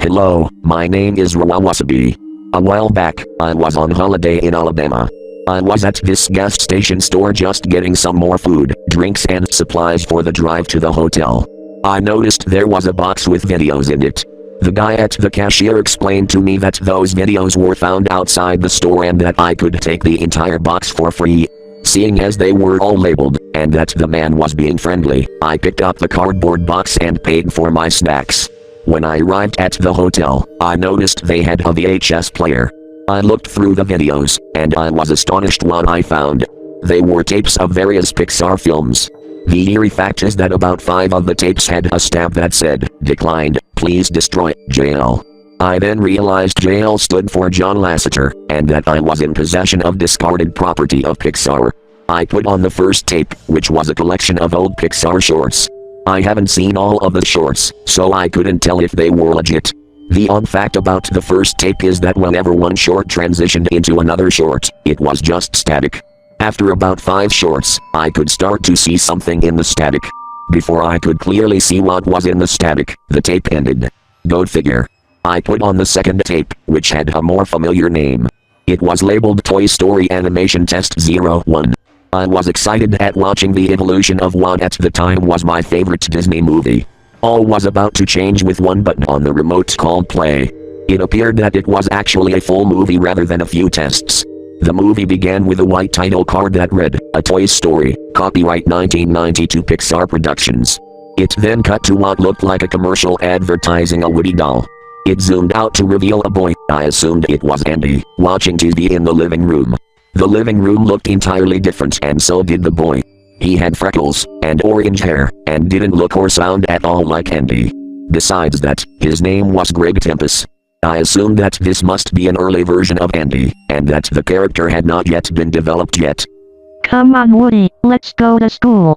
Hello, my name is Wasabi. A while back, I was on holiday in Alabama. I was at this gas station store just getting some more food, drinks and supplies for the drive to the hotel. I noticed there was a box with videos in it. The guy at the cashier explained to me that those videos were found outside the store and that I could take the entire box for free. Seeing as they were all labeled, and that the man was being friendly, I picked up the cardboard box and paid for my snacks. When I arrived at the hotel, I noticed they had a VHS player. I looked through the videos, and I was astonished what I found. They were tapes of various Pixar films. The eerie fact is that about 5 of the tapes had a stamp that said, "Declined, please destroy, JL." I then realized JL stood for John Lasseter, and that I was in possession of discarded property of Pixar. I put on the first tape, which was a collection of old Pixar shorts. I haven't seen all of the shorts, so I couldn't tell if they were legit. The odd fact about the first tape is that whenever one short transitioned into another short, it was just static. After about 5 shorts, I could start to see something in the static. Before I could clearly see what was in the static, the tape ended. Go figure. I put on the second tape, which had a more familiar name. It was labeled Toy Story Animation Test 01. I was excited at watching the evolution of what at the time was my favorite Disney movie. All was about to change with one button on the remote called play. It appeared that it was actually a full movie rather than a few tests. The movie began with a white title card that read, "A Toy Story, copyright 1992 Pixar Productions." It then cut to what looked like a commercial advertising a Woody doll. It zoomed out to reveal a boy, I assumed it was Andy, watching TV in the living room. The living room looked entirely different and so did the boy. He had freckles, and orange hair, and didn't look or sound at all like Andy. Besides that, his name was Greg Tempest. I assumed that this must be an early version of Andy, and that the character had not yet been developed yet. "Come on, Woody, let's go to school,"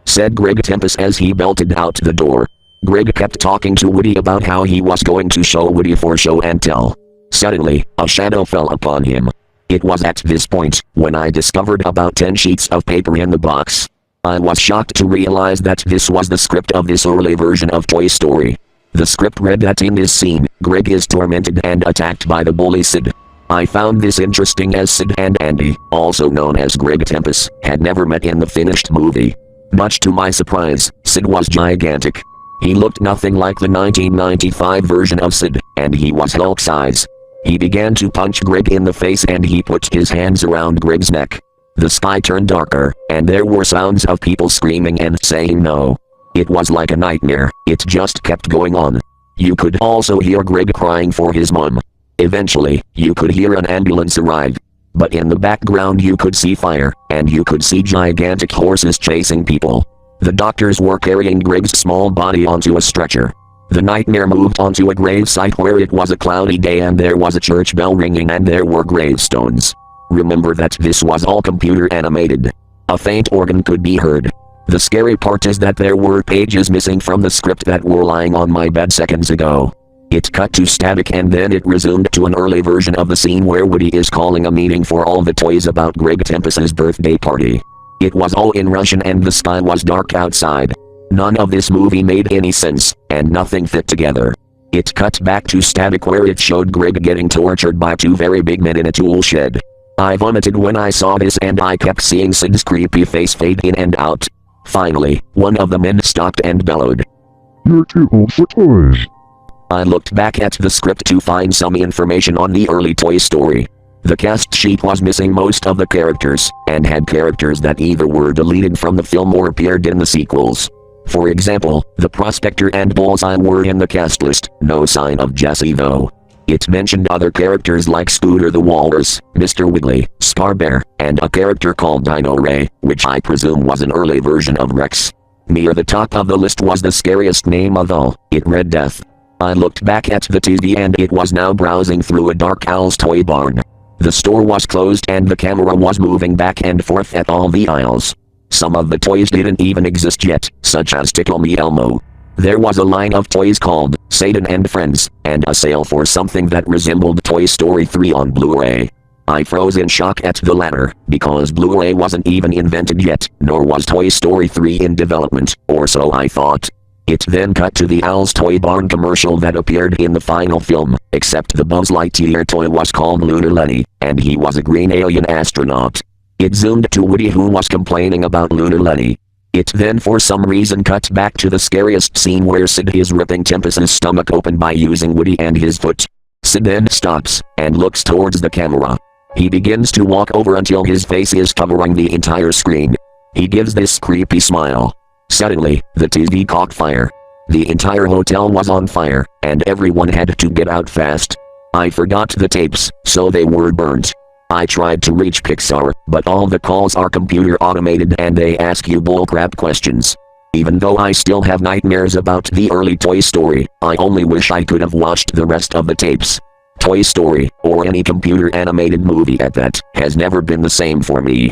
said Greg Tempest as he belted out the door. Greg kept talking to Woody about how he was going to show Woody for show and tell. Suddenly, a shadow fell upon him. It was at this point, when I discovered about 10 sheets of paper in the box. I was shocked to realize that this was the script of this early version of Toy Story. The script read that in this scene, Greg is tormented and attacked by the bully Sid. I found this interesting as Sid and Andy, also known as Greg Tempest, had never met in the finished movie. Much to my surprise, Sid was gigantic. He looked nothing like the 1995 version of Sid, and he was Hulk size. He began to punch Greg in the face and he put his hands around Greg's neck. The sky turned darker, and there were sounds of people screaming and saying no. It was like a nightmare, it just kept going on. You could also hear Greg crying for his mom. Eventually, you could hear an ambulance arrive. But in the background you could see fire, and you could see gigantic horses chasing people. The doctors were carrying Greg's small body onto a stretcher. The nightmare moved onto a grave site where it was a cloudy day and there was a church bell ringing and there were gravestones. Remember that this was all computer animated. A faint organ could be heard. The scary part is that there were pages missing from the script that were lying on my bed seconds ago. It cut to static and then it resumed to an early version of the scene where Woody is calling a meeting for all the toys about Greg Tempest's birthday party. It was all in Russian and the sky was dark outside. None of this movie made any sense, and nothing fit together. It cut back to static where it showed Greg getting tortured by 2 very big men in a tool shed. I vomited when I saw this and I kept seeing Sid's creepy face fade in and out. Finally, one of the men stopped and bellowed, "You're too old for toys." I looked back at the script to find some information on the early Toy Story. The cast sheet was missing most of the characters, and had characters that either were deleted from the film or appeared in the sequels. For example, the Prospector and Bullseye were in the cast list, no sign of Jessie though. It mentioned other characters like Scooter the Walrus, Mr. Wiggly, Scar Bear, and a character called Dino Ray, which I presume was an early version of Rex. Near the top of the list was the scariest name of all, it read Death. I looked back at the TV and it was now browsing through a Dark Owl's toy barn. The store was closed and the camera was moving back and forth at all the aisles. Some of the toys didn't even exist yet, such as Tickle Me Elmo. There was a line of toys called Satan and Friends, and a sale for something that resembled Toy Story 3 on Blu-ray. I froze in shock at the latter, because Blu-ray wasn't even invented yet, nor was Toy Story 3 in development, or so I thought. It then cut to the Owl's Toy Barn commercial that appeared in the final film, except the Buzz Lightyear toy was called Lunar Lenny, and he was a green alien astronaut. It zoomed to Woody, who was complaining about Lunar Lenny. It then for some reason cut back to the scariest scene where Sid is ripping Tempest's stomach open by using Woody and his foot. Sid then stops, and looks towards the camera. He begins to walk over until his face is covering the entire screen. He gives this creepy smile. Suddenly, the TV caught fire. The entire hotel was on fire, and everyone had to get out fast. I forgot the tapes, so they were burnt. I tried to reach Pixar, but all the calls are computer automated and they ask you bullcrap questions. Even though I still have nightmares about the early Toy Story, I only wish I could have watched the rest of the tapes. Toy Story, or any computer animated movie at that, has never been the same for me.